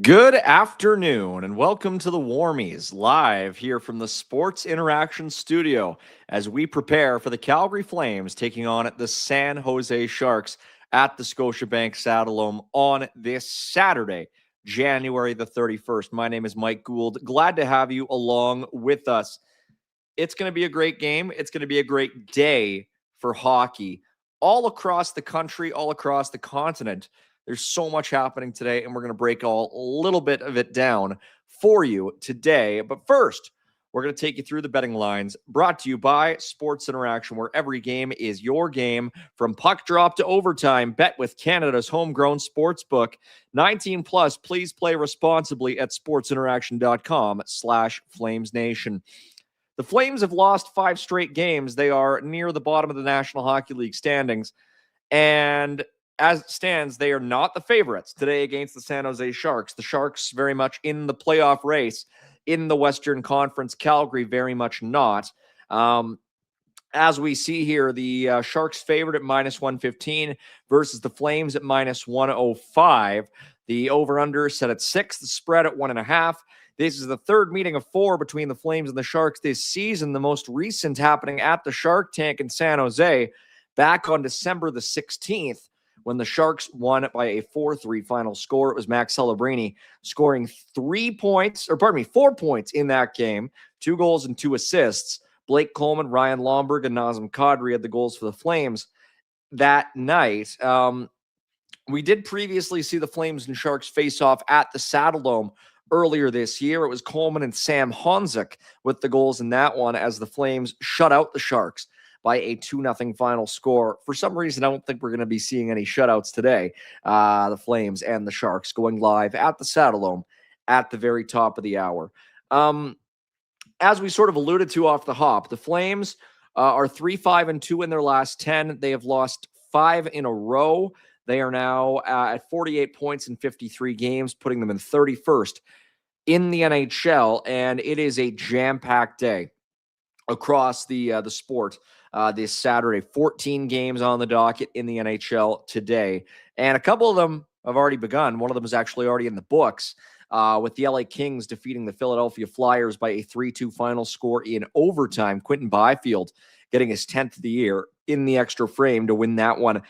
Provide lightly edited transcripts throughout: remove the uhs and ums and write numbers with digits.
Good afternoon and welcome to the Warmies, live here from the Sports Interaction Studio as we prepare for the Calgary Flames taking on the San Jose Sharks at the Scotiabank Saddledome on this Saturday, January the 31st. My name is Mike Gould. Glad to have you along with us. It's going to be a great game. It's going to be a great day for hockey all across the country, all across the continent. There's so much happening today, and we're going to break a little bit of it down for you today. But first, we're going to take you through the betting lines brought to you by Sports Interaction, where every game is your game. From puck drop to overtime, bet with Canada's homegrown sports book. 19 plus, please play responsibly at sportsinteraction.com/FlamesNation. The Flames have lost 5 straight games. They are near the bottom of the National Hockey League standings. And as it stands, they are not the favorites today against the San Jose Sharks. The Sharks very much in the playoff race in the Western Conference. Calgary very much not. As we see here, the Sharks favored at -115 versus the Flames at -105. The over-under set at 6, the spread at 1.5. This is the third meeting of 4 between the Flames and the Sharks this season, the most recent happening at the Shark Tank in San Jose back on December the 16th. When the Sharks won by a 4-3 final score. It was Max Celebrini scoring 4 points in that game, 2 goals and 2 assists. Blake Coleman, Ryan Lomberg, and Nazem Kadri had the goals for the Flames that night. We did previously see the Flames and Sharks face off at the Saddledome earlier this year. It was Coleman and Sam Honzek with the goals in that one as the Flames shut out the Sharks by a 2-0 final score. For some reason, I don't think we're going to be seeing any shutouts today. The Flames and the Sharks going live at the Saddledome at the very top of the hour. As we sort of alluded to off the hop, the Flames are 3-5-2 in their last 10. They have lost 5 in a row. They are now at 48 points in 53 games, putting them in 31st in the NHL, and it is a jam-packed day across the sport. This Saturday, 14 games on the docket in the NHL today. And a couple of them have already begun. One of them is actually already in the books with the LA Kings defeating the Philadelphia Flyers by a 3-2 final score in overtime. Quentin Byfield getting his 10th of the year in the extra frame to win that one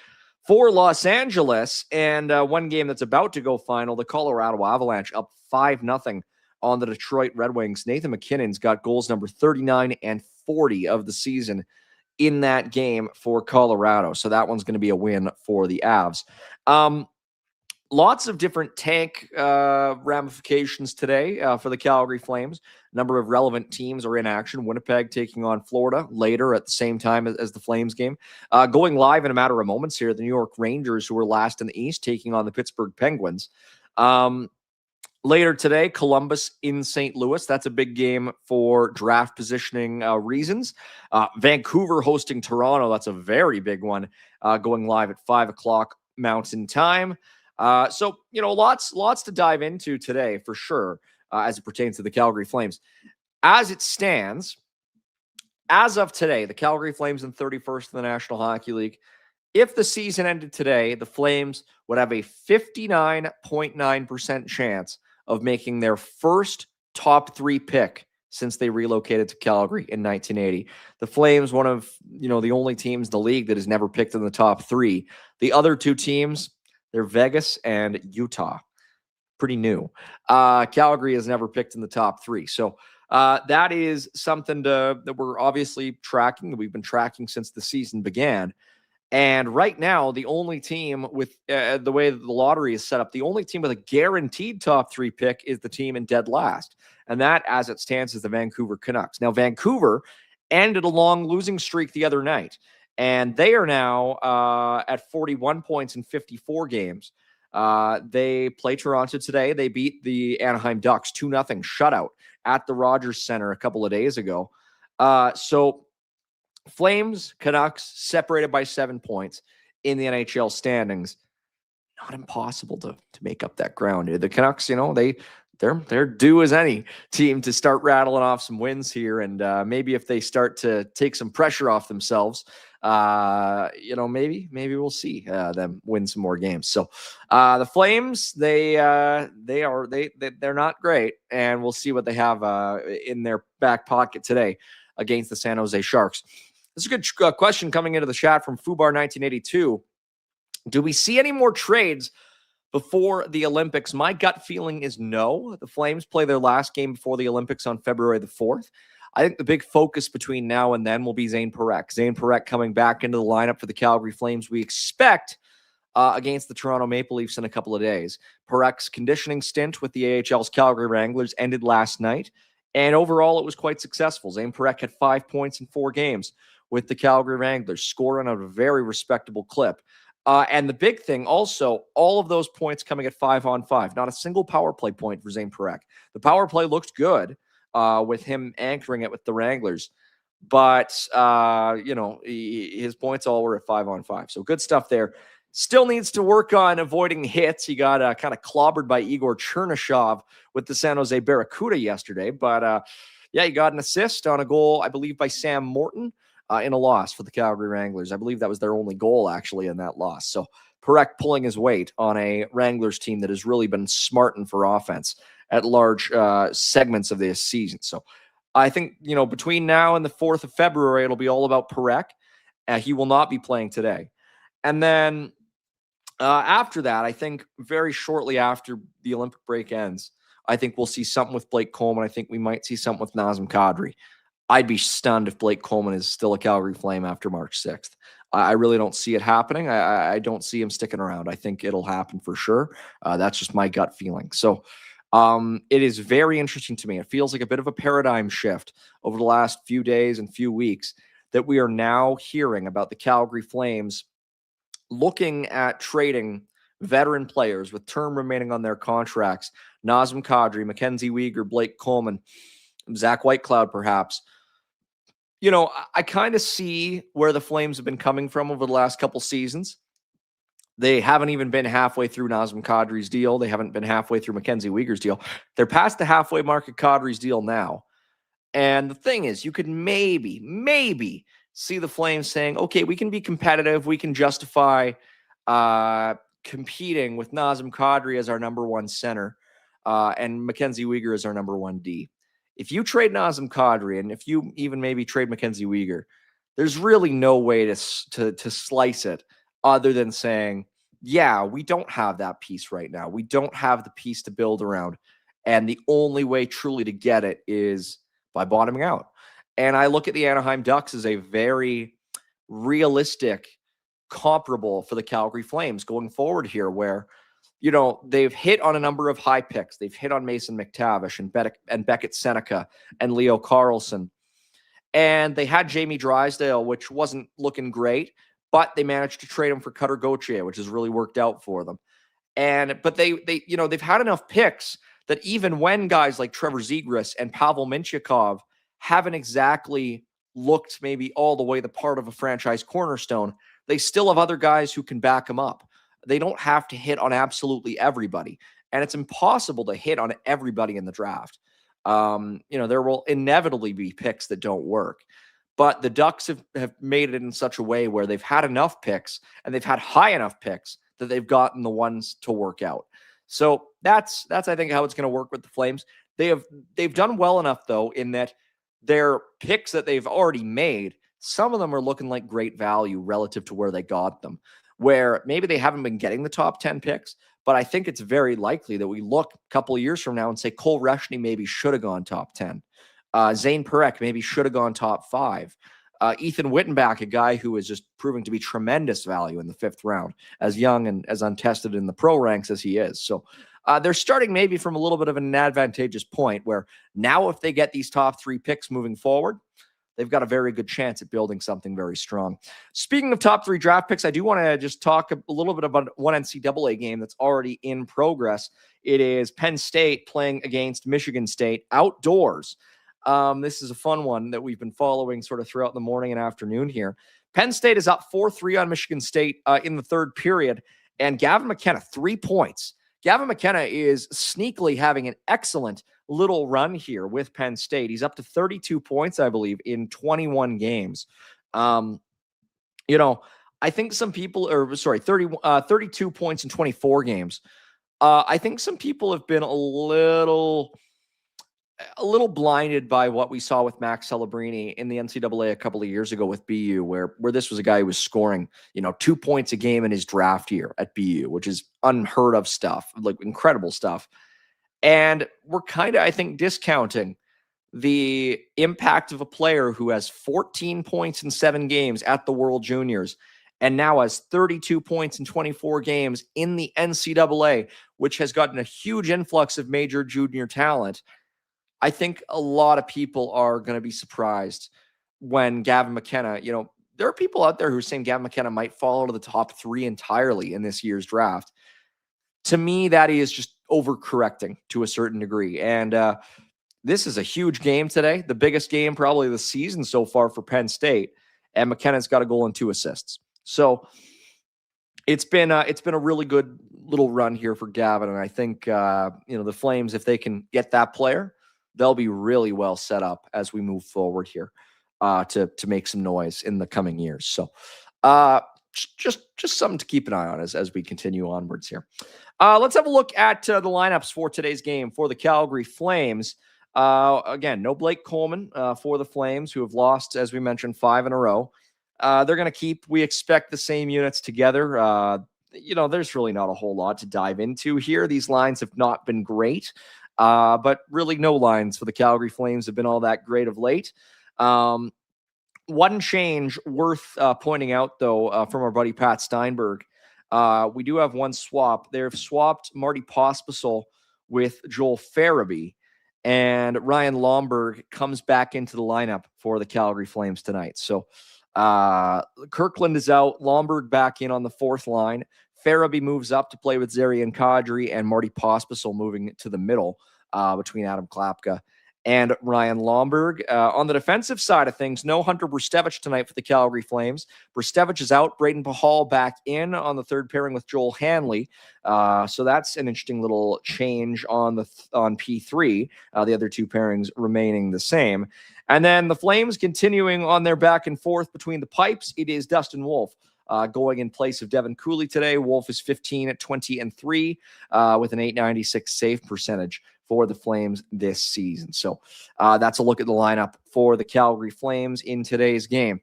for Los Angeles. And one game that's about to go final, the Colorado Avalanche up 5-0 on the Detroit Red Wings. Nathan McKinnon's got goals number 39 and 40 of the season in that game for Colorado. So that one's going to be a win for the Avs. Lots of different tank ramifications today for the Calgary Flames. A number of relevant teams are in action. Winnipeg taking on Florida later at the same time as the Flames game. Going live in a matter of moments here, the New York Rangers, who were last in the East, taking on the Pittsburgh Penguins. Later today, Columbus in St. Louis. That's a big game for draft positioning reasons. Vancouver hosting Toronto. That's a very big one going live at 5 o'clock Mountain Time. So, lots to dive into today for sure as it pertains to the Calgary Flames. As it stands, as of today, the Calgary Flames in 31st in the National Hockey League. If the season ended today, the Flames would have a 59.9% chance of making their first top 3 pick since they relocated to Calgary in 1980. The Flames, one of the only teams in the league that has never picked in the top 3. The other 2 teams, they're Vegas and Utah. Pretty new. Calgary has never picked in the top 3. So that is something that we're obviously tracking, that we've been tracking since the season began. And right now, the only team with the way that the lottery is set up, the only team with a guaranteed top 3 pick is the team in dead last. And that, as it stands, is the Vancouver Canucks. Now, Vancouver ended a long losing streak the other night, and they are now at 41 points in 54 games. They play Toronto today. They beat the Anaheim Ducks 2-0 shutout at the Rogers Center a couple of days ago. So Flames, Canucks separated by 7 points in the NHL standings. Not impossible to make up that ground. The Canucks, they're due as any team to start rattling off some wins here. And maybe if they start to take some pressure off themselves maybe we'll see them win some more games. So the Flames, they're not great, and we'll see what they have in their back pocket today against the San Jose Sharks. This is a good question coming into the chat from Fubar 1982. Do we see any more trades before the Olympics? My gut feeling is no. The Flames play their last game before the Olympics on February the 4th. I think the big focus between now and then will be Zane Parekh. Zane Parekh coming back into the lineup for the Calgary Flames, we expect, against the Toronto Maple Leafs in a couple of days. Parek's conditioning stint with the AHL's Calgary Wranglers ended last night, and overall it was quite successful. Zane Parekh had 5 points in 4 games with the Calgary Wranglers, scoring at a very respectable clip. And the big thing also, all of those points coming at 5-on-5. Not a single power play point for Zane Parekh. The power play looked good with him anchoring it with the Wranglers. But, his points all were at 5-on-5. So good stuff there. Still needs to work on avoiding hits. He got kind of clobbered by Igor Chernyshov with the San Jose Barracuda yesterday. But, he got an assist on a goal, I believe, by Sam Morton. In a loss for the Calgary Wranglers. I believe that was their only goal, actually, in that loss. So Parekh pulling his weight on a Wranglers team that has really been smarting for offense at large segments of this season. So I think, between now and the 4th of February, it'll be all about Parekh. He will not be playing today. And then after that, I think very shortly after the Olympic break ends, I think we'll see something with Blake Coleman. I think we might see something with Nazem Kadri. I'd be stunned if Blake Coleman is still a Calgary Flame after March 6th. I really don't see it happening. I don't see him sticking around. I think it'll happen for sure. That's just my gut feeling. So it is very interesting to me. It feels like a bit of a paradigm shift over the last few days and few weeks that we are now hearing about the Calgary Flames looking at trading veteran players with term remaining on their contracts. Nazem Kadri, Mackenzie Weegar, Blake Coleman, Zach Whitecloud perhaps. I kind of see where the Flames have been coming from over the last couple seasons. They haven't even been halfway through Nazem Kadri's deal. They haven't been halfway through Mackenzie Weegar's deal. They're past the halfway mark of Kadri's deal now. And the thing is, you could maybe see the Flames saying, okay, we can be competitive. We can justify competing with Nazem Kadri as our number 1 center and Mackenzie Weegar as our number 1 D. If you trade Nazem Kadri, and if you even maybe trade Mackenzie Weegar, there's really no way to slice it other than saying, yeah, we don't have that piece right now. We don't have the piece to build around. And the only way truly to get it is by bottoming out. And I look at the Anaheim Ducks as a very realistic comparable for the Calgary Flames going forward here, where they've hit on a number of high picks. They've hit on Mason McTavish and Beckett Seneca and Leo Carlson. And they had Jamie Drysdale, which wasn't looking great, but they managed to trade him for Cutter Gauthier, which has really worked out for them. But they've had enough picks that even when guys like Trevor Zegras and Pavel Mintyukov haven't exactly looked maybe all the way the part of a franchise cornerstone, they still have other guys who can back them up. They don't have to hit on absolutely everybody. And it's impossible to hit on everybody in the draft. There will inevitably be picks that don't work. But the Ducks have made it in such a way where they've had enough picks and they've had high enough picks that they've gotten the ones to work out. So that's I think how it's going to work with the Flames. They've done well enough though in that their picks that they've already made, some of them are looking like great value relative to where they got them, where maybe they haven't been getting the top 10 picks, but I think it's very likely that we look a couple of years from now and say Cole Reshny maybe should have gone top 10. Zane Parekh maybe should have gone top 5. Ethan Wittenbach, a guy who is just proving to be tremendous value in the 5th round, as young and as untested in the pro ranks as he is. So they're starting maybe from a little bit of an advantageous point where now if they get these top 3 picks moving forward, they've got a very good chance at building something very strong. Speaking of top 3 draft picks, I do want to just talk a little bit about one NCAA game that's already in progress. It is Penn State playing against Michigan State outdoors. This is a fun one that we've been following sort of throughout the morning and afternoon here. Penn State is up 4-3 on Michigan State in the 3rd period, and Gavin McKenna, 3 points. Gavin McKenna is sneakily having an excellent little run here with Penn State. He's up to 32 points, I believe, in 21 games. You know, I think some people, 32 points in 24 games. I think some people have been a little blinded by what we saw with Max Celebrini in the NCAA a couple of years ago with BU, where this was a guy who was scoring, 2 points a game in his draft year at BU, which is unheard of stuff, like incredible stuff. And we're kind of, I think, discounting the impact of a player who has 14 points in 7 games at the World Juniors and now has 32 points in 24 games in the NCAA, which has gotten a huge influx of major junior talent. I think a lot of people are going to be surprised when Gavin McKenna, there are people out there who are saying Gavin McKenna might fall out of the top 3 entirely in this year's draft. To me, that is just overcorrecting to a certain degree. And this is a huge game today, the biggest game probably of the season so far for Penn State. And McKenna's got a goal and 2 assists. So it's been a really good little run here for Gavin. And I think, the Flames, if they can get that player, they'll be really well set up as we move forward here to make some noise in the coming years. So just something to keep an eye on as we continue onwards here. Let's have a look at the lineups for today's game for the Calgary Flames. Again, no Blake Coleman for the Flames, who have lost, as we mentioned, 5 in a row. They're going to keep, we expect, the same units together. There's really not a whole lot to dive into here. These lines have not been great, but really no lines for the Calgary Flames have been all that great of late. One change worth pointing out, though, from our buddy Pat Steinberg. We do have one swap. They've swapped Marty Pospisil with Joel Farabee, and Ryan Lomberg comes back into the lineup for the Calgary Flames tonight. So Kirkland is out, Lomberg back in on the 4th line. Farabee moves up to play with Weegar and Kadri, and Marty Pospisil moving to the middle between Adam Klapka and Ryan Lomberg. On the defensive side of things, no Hunter Brustevich tonight for the Calgary Flames. Brustevich is out. Braden Pahal back in on the 3rd pairing with Joel Hanley. So that's an interesting little change on P3. The other 2 pairings remaining the same. And then the Flames continuing on their back and forth between the pipes. It is Dustin Wolf going in place of Devin Cooley today. Wolf is 15 at 20-3 with an .896 save percentage for the Flames this season. So that's a look at the lineup for the Calgary Flames in today's game.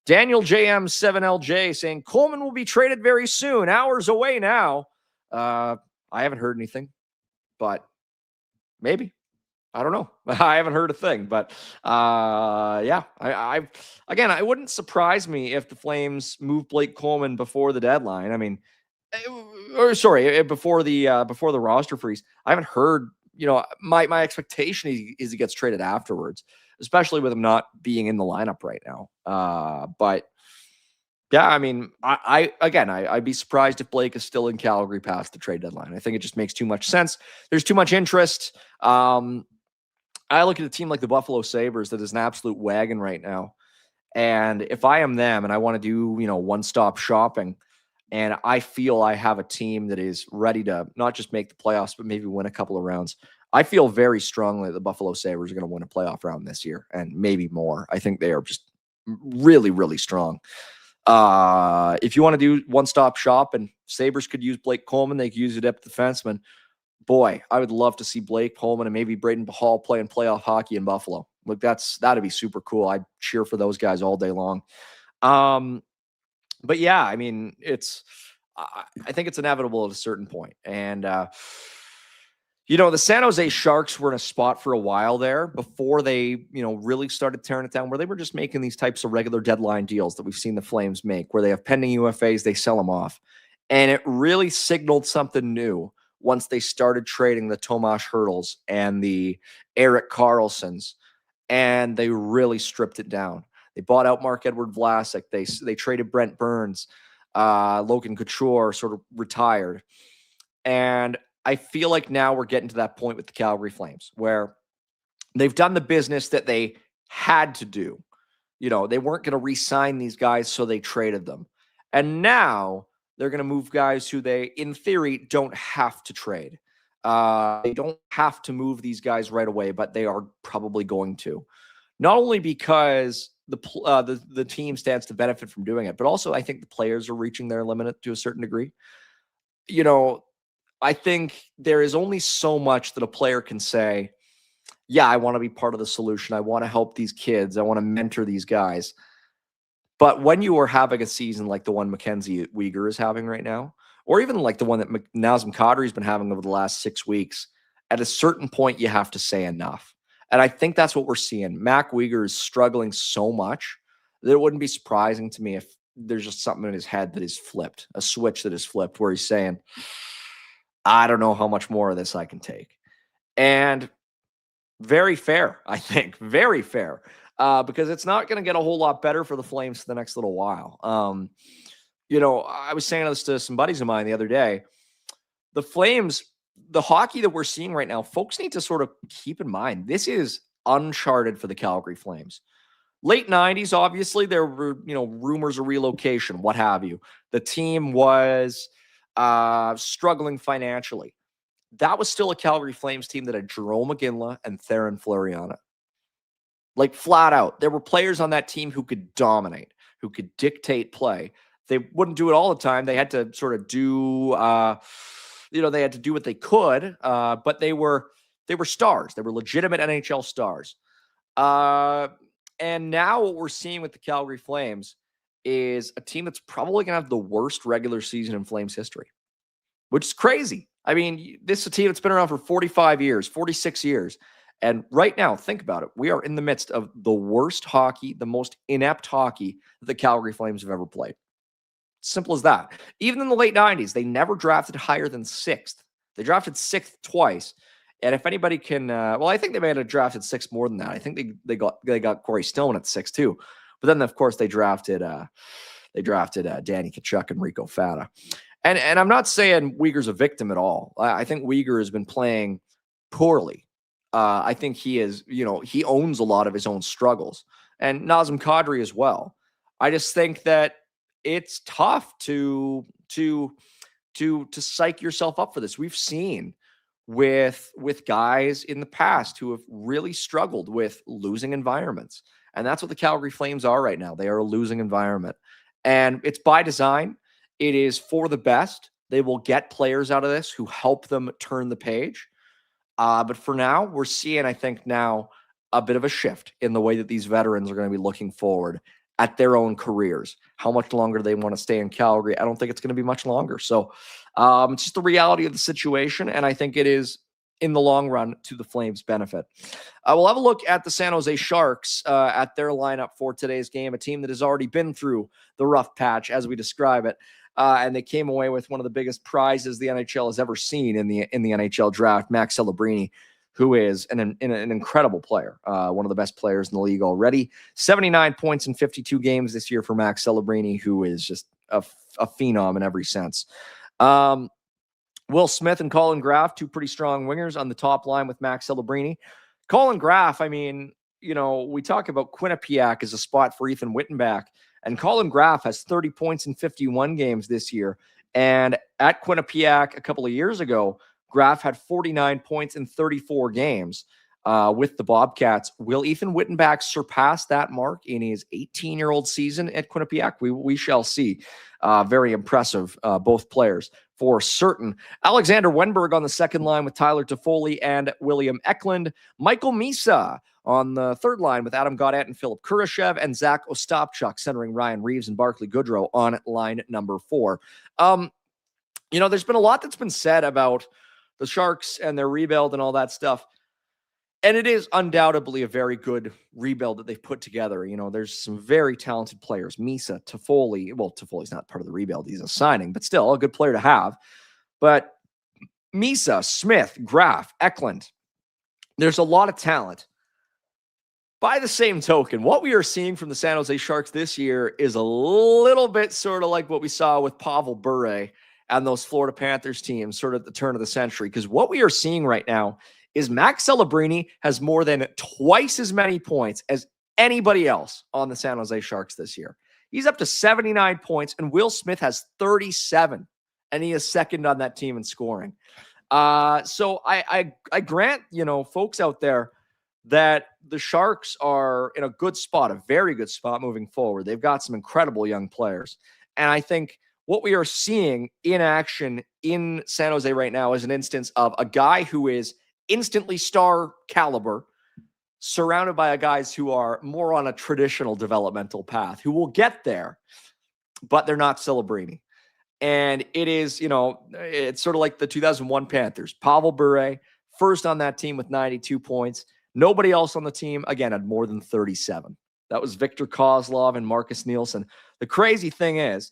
Daniel JM7LJ saying Coleman will be traded very soon. Hours away now. I haven't heard anything, but maybe. I don't know. I haven't heard a thing, but yeah, again, it wouldn't surprise me if the Flames move Blake Coleman before the deadline. I mean, before the roster freeze. I haven't heard. My expectation is he gets traded afterwards, especially with him not being in the lineup right now. But yeah, I mean, I'd be surprised if Blake is still in Calgary past the trade deadline. I think it just makes too much sense. There's too much interest. I look at a team like the Buffalo Sabres that is an absolute wagon right now. And if I am them and I want to do, one-stop shopping, and I feel I have a team that is ready to not just make the playoffs, but maybe win a couple of rounds, I feel very strongly that the Buffalo Sabres are going to win a playoff round this year and maybe more. I think they are just really, really strong. If you want to do one-stop shop and Sabres could use Blake Coleman, they could use a depth defenseman. Boy, I would love to see Blake Coleman and maybe Braden Pahal playing playoff hockey in Buffalo. Like that'd be super cool. I'd cheer for those guys all day long. But yeah, I mean, I think it's inevitable at a certain point. And, the San Jose Sharks were in a spot for a while there before they, really started tearing it down, where they were just making these types of regular deadline deals that we've seen the Flames make, where they have pending UFAs, they sell them off. And it really signaled something new once they started trading the Tomas Hertls and the Erik Karlssons, and they really stripped it down. They bought out Marc-Edouard Vlasic. They traded Brent Burns. Logan Couture sort of retired. And I feel like now we're getting to that point with the Calgary Flames where they've done the business that they had to do. They weren't going to re-sign these guys, so they traded them. And now they're going to move guys who they, in theory, don't have to trade. They don't have to move these guys right away, but they are probably going to. Not only because the team stands to benefit from doing it. But also, I think the players are reaching their limit to a certain degree. You know, I think there is only so much that a player can say, yeah, I want to be part of the solution. I want to help these kids. I want to mentor these guys. But when you are having a season like the one Mackenzie Weegar is having right now, or even like the one that Nazem Kadri has been having over the last 6 weeks, at a certain point, you have to say enough. And I think that's what we're seeing. Mac Weegar is struggling so much that it wouldn't be surprising to me if there's just something in his head that is flipped, a switch that is flipped where he's saying, I don't know how much more of this I can take. And very fair, I think. Very fair. Because it's not going to get a whole lot better for the Flames for the next little while. You know, I was saying this to some buddies of mine the other day. The Flames, the hockey that we're seeing right now, folks need to sort of keep in mind, this is uncharted for the Calgary Flames. Late 90s, obviously, there were, rumors of relocation, what have you. The team was struggling financially. That was still a Calgary Flames team that had Jerome McGinley and Theron Fleury on it. Like, flat out. There were players on that team who could dominate, who could dictate play. They wouldn't do it all the time. They had to sort of do, they had to do what they could, but they were stars. They were legitimate NHL stars. And now what we're seeing with the Calgary Flames is a team that's probably going to have the worst regular season in Flames history, which is crazy. I mean, this is a team that's been around for 45 years, 46 years. And right now, think about it. We are in the midst of the worst hockey, the most inept hockey that the Calgary Flames have ever played. Simple as that. Even in the late 90s, they never drafted higher than 6th. They drafted 6th twice. And if anybody can, I think they may have drafted 6 more than that. I think they got Corey Stillman at 6 too. But then, of course, they drafted Danny Tkachuk and Rico Fata. And I'm not saying Weegar's a victim at all. I think Weegar has been playing poorly. I think he is, he owns a lot of his own struggles, and Nazem Kadri as well. I just think that it's tough to psych yourself up for this. We've seen with guys in the past who have really struggled with losing environments, and that's what the Calgary Flames are right now. They are a losing environment, and it's by design. It is for the best. They will get players out of this who help them turn the page. But for now, we're seeing, I think now, a bit of a shift in the way that these veterans are going to be looking forward at their own careers. How much longer they want to stay in Calgary, I don't think it's going to be much longer. So it's just the reality of the situation, and I think it is, in the long run, to the Flames' benefit. We'll have a look at the San Jose Sharks at their lineup for today's game, a team that has already been through the rough patch, as we describe it. And they came away with one of the biggest prizes the NHL has ever seen in the NHL draft, Max Celebrini, who is an incredible player, one of the best players in the league already. 79 points in 52 games this year for Max Celebrini, who is just a phenom in every sense. Will Smith and Colin Graff, two pretty strong wingers on the top line with Max Celebrini. Colin Graff, I mean, we talk about Quinnipiac as a spot for Ethan Wittenbach. And Colin Graff has 30 points in 51 games this year. And at Quinnipiac a couple of years ago, Graff had 49 points in 34 games with the Bobcats. Will Ethan Wittenbach surpass that mark in his 18-year-old season at Quinnipiac? We shall see. Very impressive, both players, for certain. Alexander Wenberg on the second line with Tyler Toffoli and William Eklund. Michael Misa on the third line with Adam Gaudette and Philip Kurashev, and Zach Ostapchuk centering Ryan Reeves and Barclay Goodrow on line number 4. There's been a lot that's been said about the Sharks and their rebuild and all that stuff. And it is undoubtedly a very good rebuild that they've put together. There's some very talented players. Misa, Toffoli. Well, Toffoli's not part of the rebuild. He's a signing, but still a good player to have. But Misa, Smith, Graff, Eklund, there's a lot of talent. By the same token, what we are seeing from the San Jose Sharks this year is a little bit sort of like what we saw with Pavel Bure and those Florida Panthers teams sort of at the turn of the century. Because what we are seeing right now is Max Celebrini has more than twice as many points as anybody else on the San Jose Sharks this year. He's up to 79 points, and Will Smith has 37, and he is second on that team in scoring. So I grant, folks out there, that the Sharks are in a good spot, a very good spot moving forward. They've got some incredible young players. And I think what we are seeing in action in San Jose right now is an instance of a guy who is instantly star caliber, surrounded by guys who are more on a traditional developmental path, who will get there, but they're not Celebrini. And it is, it's sort of like the 2001 Panthers. Pavel Bure, first on that team with 92 points. Nobody else on the team, again, had more than 37. That was Victor Kozlov and Marcus Nielsen. The crazy thing is,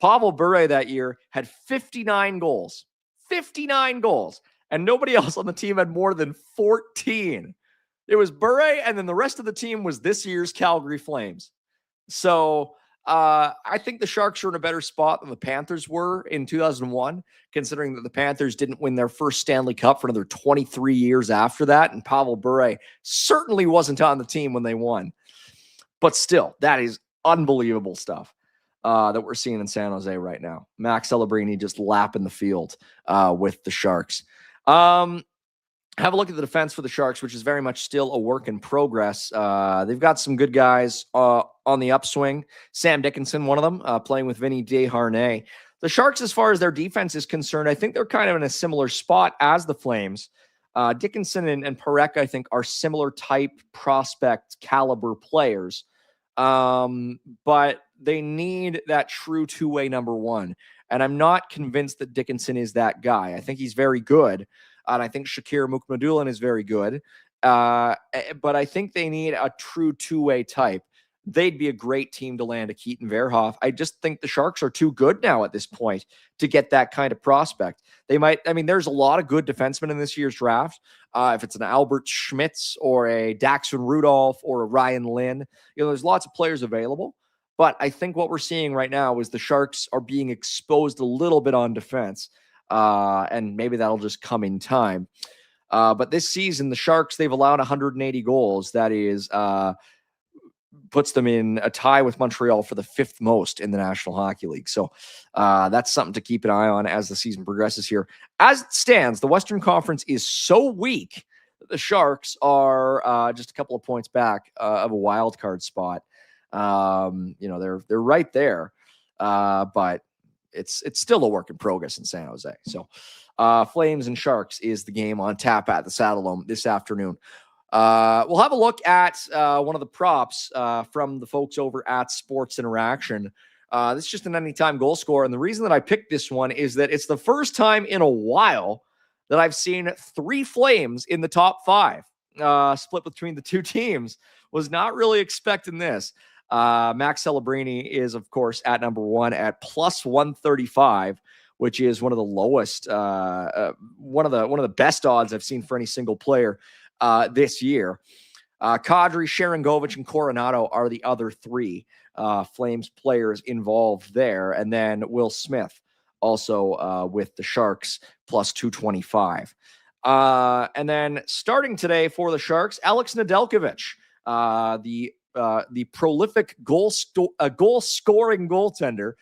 Pavel Bure that year had 59 goals. 59 goals. And nobody else on the team had more than 14. It was Bure, and then the rest of the team was this year's Calgary Flames. So I think the Sharks are in a better spot than the Panthers were in 2001, considering that the Panthers didn't win their first Stanley Cup for another 23 years after that, and Pavel Bure certainly wasn't on the team when they won. But still, that is unbelievable stuff that we're seeing in San Jose right now. Max Celebrini just lapping the field with the Sharks. Have a look at the defense for the Sharks, which is very much still a work in progress. They've got some good guys on the upswing. Sam Dickinson, one of them, playing with Vinny Desharnais. The Sharks, as far as their defense is concerned, I think they're kind of in a similar spot as the Flames. Dickinson and Parekh, I think, are similar type prospect caliber players. But they need that true two-way number one. And I'm not convinced that Dickinson is that guy. I think he's very good. And I think Shakir Mukhamadullin is very good. But I think they need a true two-way type. They'd be a great team to land a Keaton Verhoff. I just think the Sharks are too good now at this point to get that kind of prospect. They might, there's a lot of good defensemen in this year's draft. If it's an Albert Schmitz or a Daxon Rudolph or a Ryan Lynn, there's lots of players available. But I think what we're seeing right now is the Sharks are being exposed a little bit on defense. And maybe that'll just come in time. But this season, the Sharks, they've allowed 180 goals. That is, puts them in a tie with Montreal for the fifth most in the National Hockey League. So that's something to keep an eye on as the season progresses here. As it stands, the Western Conference is so weak that the Sharks are just a couple of points back of a wild card spot. They're right there, but it's still a work in progress in San Jose. So Flames and Sharks is the game on tap at the Saddledome this afternoon. We'll have a look at one of the props from the folks over at Sports Interaction. This is just an anytime goal scorer. And the reason that I picked this one is that it's the first time in a while that I've seen 3 Flames in the top 5 split between the two teams. Was not really expecting this. Max Celebrini is, of course, at number 1 at plus 135, which is one of the lowest, one of the best odds I've seen for any single player this year. Kadri, Sharangovich, and Coronado are the other 3 Flames players involved there. And then Will Smith also with the Sharks plus 225. And then starting today for the Sharks, Alex Nedeljkovic, the prolific goal-scoring goaltender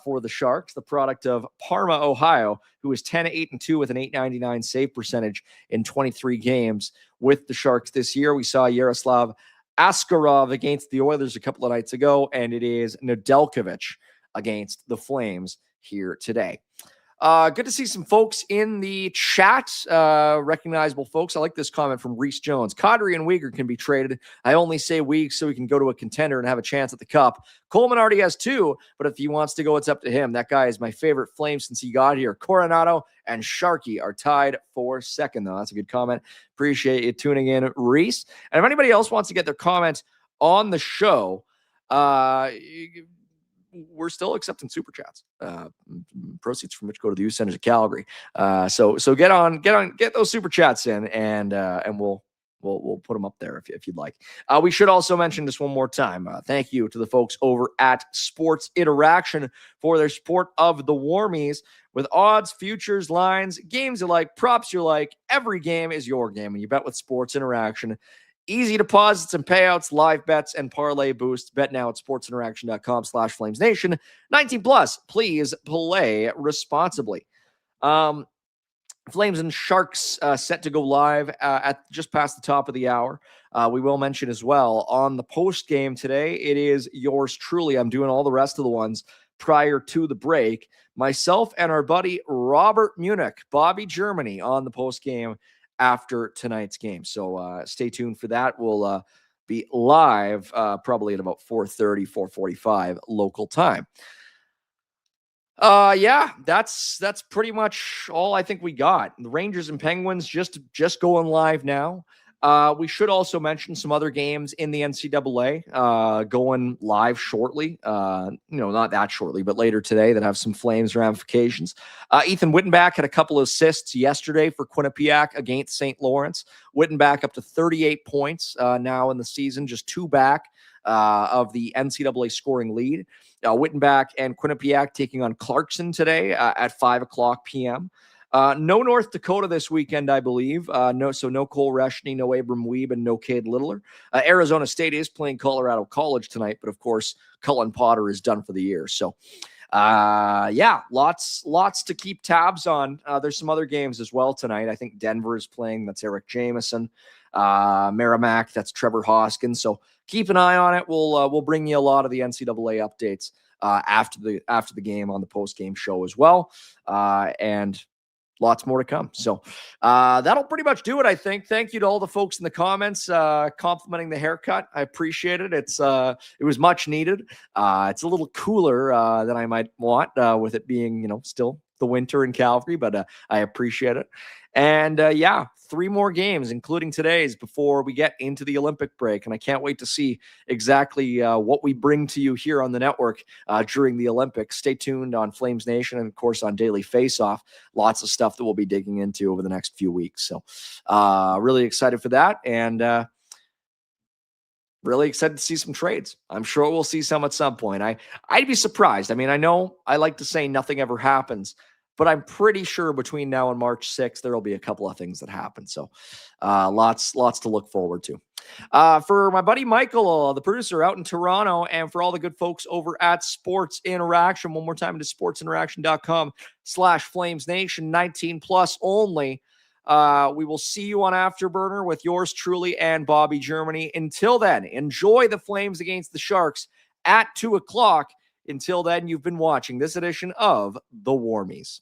for the Sharks, the product of Parma, Ohio, who is 10-8-2 with an .899 save percentage in 23 games with the Sharks this year. We saw Yaroslav Askarov against the Oilers a couple of nights ago, and it is Nedeljkovic against the Flames here today. Good to see some folks in the chat, recognizable folks. I like this comment from Reese Jones. Kadri and Weegar can be traded. I only say Weeks so he can go to a contender and have a chance at the cup. Coleman already has 2, but if he wants to go, it's up to him. That guy is my favorite Flame since he got here. Coronado and Sharkey are tied for second, though. That's a good comment. Appreciate you tuning in, Reese. And if anybody else wants to get their comment on the show, we're still accepting super chats. Proceeds from which go to the youth centers of Calgary. So get those super chats in, and we'll put them up there if you'd like. We should also mention this one more time. Thank you to the folks over at Sports Interaction for their support of the Warmies. With odds, futures, lines, games you like, props you like, every game is your game when you bet with Sports Interaction. Easy deposits and payouts, live bets, and parlay boosts. Bet now at sportsinteraction.com/FlamesNation. 19 plus. Please play responsibly. Flames and Sharks set to go live at just past the top of the hour. We will mention as well on the post game today, it is yours truly. I'm doing all the rest of the ones prior to the break. Myself and our buddy Robert Munich, Bobby Germany, on the post game after tonight's game. So stay tuned for that. We'll be live probably at about 4:30, 4:45 local time. Yeah, that's pretty much all I think we got. The Rangers and Penguins just going live now. We should also mention some other games in the NCAA going live shortly. Not that shortly, but later today that have some Flames ramifications. Ethan Wittenbach had a couple of assists yesterday for Quinnipiac against St. Lawrence. Wittenbach up to 38 points now in the season, just 2 back of the NCAA scoring lead. Wittenbach and Quinnipiac taking on Clarkson today at 5:00 p.m. No North Dakota this weekend, I believe. No Cole Reshny, no Abram Weeb, and no Cade Littler. Arizona State is playing Colorado College tonight, but of course, Cullen Potter is done for the year. So, lots to keep tabs on. There's some other games as well tonight. I think Denver is playing. That's Eric Jameson. Merrimack, that's Trevor Hoskins. So keep an eye on it. We'll bring you a lot of the NCAA updates after the game on the post game show as well, and lots more to come. So that'll pretty much do it, I think. Thank you to all the folks in the comments complimenting the haircut. I appreciate it. It was much needed. It's a little cooler than I might want with it being still the winter in Calgary, but I appreciate it. And 3 more games, including today's, before we get into the Olympic break. And I can't wait to see exactly what we bring to you here on the network during the Olympics. Stay tuned on Flames Nation and, of course, on Daily Faceoff. Lots of stuff that we'll be digging into over the next few weeks. So really excited for that. And really excited to see some trades. I'm sure we'll see some at some point. I'd be surprised. I mean, I know I like to say nothing ever happens, but I'm pretty sure between now and March 6th, there will be a couple of things that happen. So lots to look forward to. For my buddy Michael, the producer out in Toronto, and for all the good folks over at Sports Interaction, one more time to sportsinteraction.com/FlamesNation, 19 plus only. We will see you on Afterburner with yours truly and Bobby Germany. Until then, enjoy the Flames against the Sharks at 2:00. Until then, you've been watching this edition of the Warmies.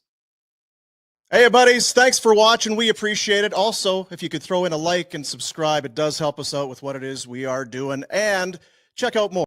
Hey, buddies. Thanks for watching. We appreciate it. Also, if you could throw in a like and subscribe, it does help us out with what it is we are doing. And check out more